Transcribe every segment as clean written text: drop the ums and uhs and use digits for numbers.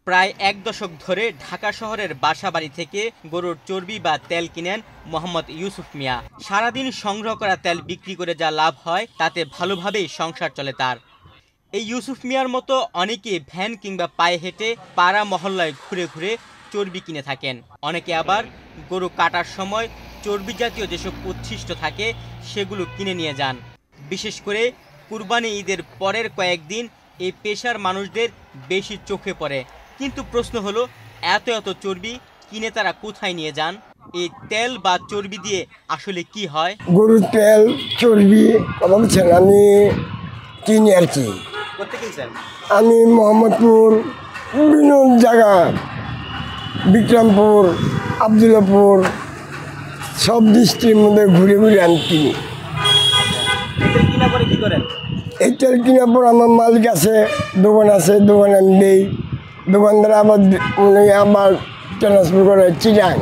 প্রায় এক দশক ধরে ঢাকা শহরের বাসাবাড়ি থেকে গরুর চর্বি বা তেল কিনেন মোহাম্মদ ইউসুফ মিয়া। সারাদিন সংগ্রহ করা তেল বিক্রি করে যা লাভ হয় তাতে ভালোভাবেই সংসার চলে তার। এই ইউসুফ মিয়ার মতো অনেকে ভ্যান কিংবা পায়ে হেঁটে পাড়া মহল্লায় ঘুরে ঘুরে চর্বি কিনে থাকেন। অনেকে আবার গরু কাটার সময় চর্বি জাতীয় যেসব উচ্ছিষ্ট থাকে সেগুলো কিনে নিয়ে যান। বিশেষ করে কুরবানি ঈদের পরের কয়েকদিন এই পেশার মানুষদের বেশি চোখে পড়ে। কিন্তু প্রশ্ন হলো, এত এত চর্বি কিনে তারা কোথায় নিয়ে যান? এই তেল বা চর্বি দিয়ে আসলে কি হয়? গরুর তেল চর্বি বলছেন আমি কিনি আর কি। আমি মোহাম্মদপুর বিভিন্ন জায়গা, বিক্রমপুর, আবদুল্লাপুর সব ডিস্ট্রিক্টের মধ্যে ঘুরে ঘুরে আমি কিনি। এই তেল কেনার পর আমার মালিক আছে, দোকান আছে, দোকানে আমি দিই। দোকানদার আবার আবার ট্রান্সফার করে চিটাং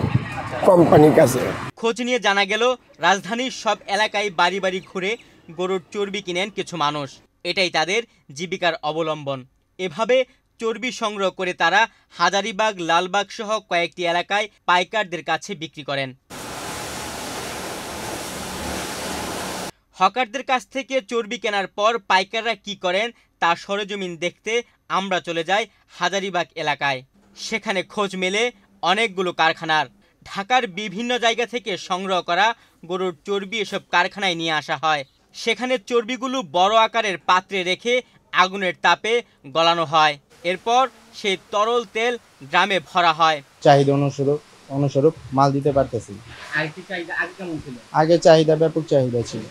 কোম্পানির কাছে। খোঁজ নিয়ে জানা গেল, রাজধানীর সব এলাকায় বাড়ি বাড়ি ঘুরে গরুর চর্বি কিনেন কিছু মানুষ। এটাই তাদের জীবিকার অবলম্বন। এভাবে চর্বি সংগ্রহ করে তারা হাজারীবাগ, লালবাগ সহ কয়েকটি এলাকায় পাইকারদের কাছে বিক্রি করেন। হকারদের কাছ থেকে চর্বি কেনার পর পাইকাররা কি করেন তা সরেজমিন দেখতে আমরা চলে যাই হাজারীবাগ এলাকায়। সেখানে খোঁজ মেলে অনেকগুলো কারখানার। ঢাকার বিভিন্ন জায়গা থেকে সংগ্রহ করা গরুর চর্বি এসব কারখানায় নিয়ে আসা হয়। সেখানে চর্বিগুলো বড় আকারের পাত্রে রেখে আগুনের তাপে গলানো হয়। এরপর সেই তরল তেল গ্রামে ভরা হয়। চাহিদা অনুস্বরূপ মাল দিতে পারতেছি। আগে চাহিদা ব্যাপক চাহিদা ছিল,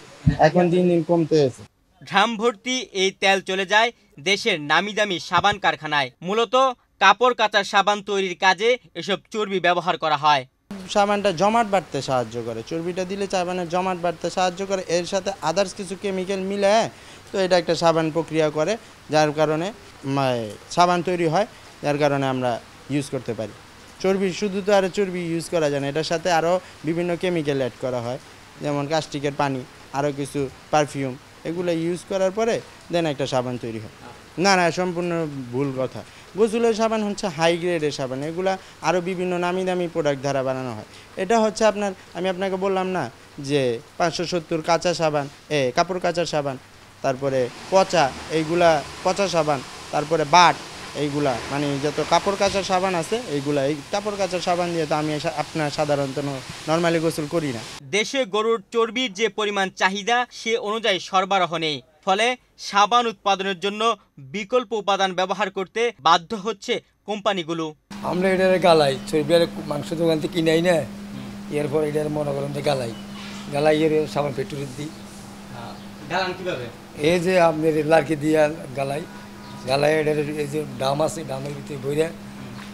এখন দিন দিন কমতে আছে। ড্রাম ভর্তি এই তেল চলে যায় দেশের নামি দামি সাবান কারখানায়। মূলত কাপড় কাচার সাবান তৈরির কাজে এসব চর্বি ব্যবহার করা হয়। সাবানটা জমাট বাড়তে সাহায্য করে, চর্বিটা দিলে সাবানের জমাট বাড়তে সাহায্য করে। এর সাথে আদার্স কিছু কেমিক্যাল মিলে তো এটা একটা সাবান প্রক্রিয়া করে, যার কারণে সাবান তৈরি হয়, যার কারণে আমরা ইউজ করতে পারি। চর্বি শুধু তো আর চর্বি ইউজ করা যায় না, এটার সাথে আরও বিভিন্ন কেমিক্যাল অ্যাড করা হয়, যেমন কাস্টিকের পানি, আরও কিছু পারফিউম, এগুলো ইউজ করার পরে দেন একটা সাবান তৈরি হয়। না, সম্পূর্ণ ভুল কথা। গোসলের সাবান হচ্ছে হাই গ্রেডের সাবান, এগুলা আরও বিভিন্ন নামি দামি প্রোডাক্ট দ্বারা বানানো হয়। এটা হচ্ছে আমি আপনাকে বললাম না যে 570 কাঁচা সাবান, কাপড় কাচার সাবান, তারপরে পচা, এইগুলা পচা সাবান, তারপরে বাট, এইগুলা মানে যত কাপড় কাচার সাবান আছে এইগুলা, এই কাপড় কাচার সাবান দিয়ে তো আমি আপনার সাধারণত নর্মালি গোসল করি না। দেশে গরুর চর্বির যে পরিমাণ চাহিদা সে অনুযায়ী সরবরাহ নেই, ফলে সাবান উৎপাদনের জন্য বিকল্প উপাদান ব্যবহার করতে বাধ্য হচ্ছে কোম্পানিগুলো। আমরা এটার গালাই চর্বি আর মাংস দোকান থেকে কিনাই না, এরপর এটার মনে করেন যে গালাই এর সাবান ফ্যাক্টরি দিই। কিভাবে? এই যে আপনার লার্কি দিয়া গালাই এটার এই যে ডাম আছে, ডামের ভিতরে বইরে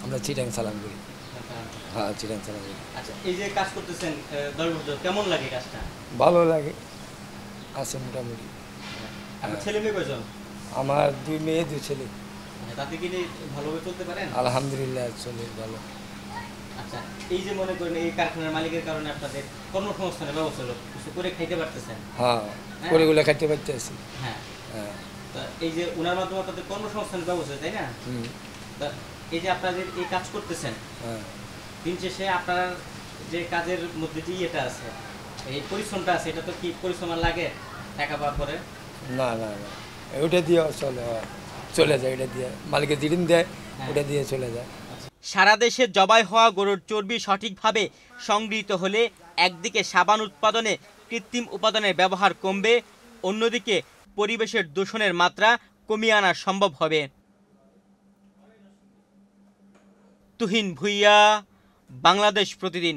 আমরা চিটাং চালান করি। হ্যাঁ, চিটাং চালান করি। আচ্ছা, এই যে কাজ করতেছেন 10 বছর, কেমন লাগে কাজটা? ভালো লাগে, আছে মোটামুটি। আপনার ছেলে মেয়ে কয়জন? আমার 2 মেয়ে 2 ছেলে। তাতে কি ভালোভাবে চলতে পারেন? আলহামদুলিল্লাহ, চলে ভালো। আচ্ছা, এই যে মনে করেন এই কারখানার মালিকের কারণে আপনাদের কর্মসংস্থানের ব্যবস্থা হলো, কিছু করে খাইতে পারতেছেন? হ্যাঁ, করে খাইতে পারতেছি। হ্যাঁ, এই যে উনার মাধ্যমে আপনাদের কর্মসংস্থানের ব্যবস্থা, তাই না? এই যে আপনাদের এই কাজ করতেছেন, দিন শেষে আপনার যে কাজের মধ্যে যে ইয়েটা আছে, এই পরিশ্রমটা আছে, এটা তো কি পরিশ্রম লাগে টাকা পাওয়ার পরে? না, ওইটা দিয়ে চলে যায়, এটা দিয়ে মালিকে যেদিন দেয় ওটা দিয়ে চলে যায়। সারা দেশে জবাই হওয়া গরুর চর্বি সঠিকভাবে সংগৃহীত হলে একদিকে সাবান উৎপাদনে কৃত্রিম উপাদানের ব্যবহার কমবে, অন্যদিকে পরিবেশের দূষণের মাত্রা কমিয়ে আনা সম্ভব হবে। তুহিন ভুইয়া, বাংলাদেশ প্রতিদিন।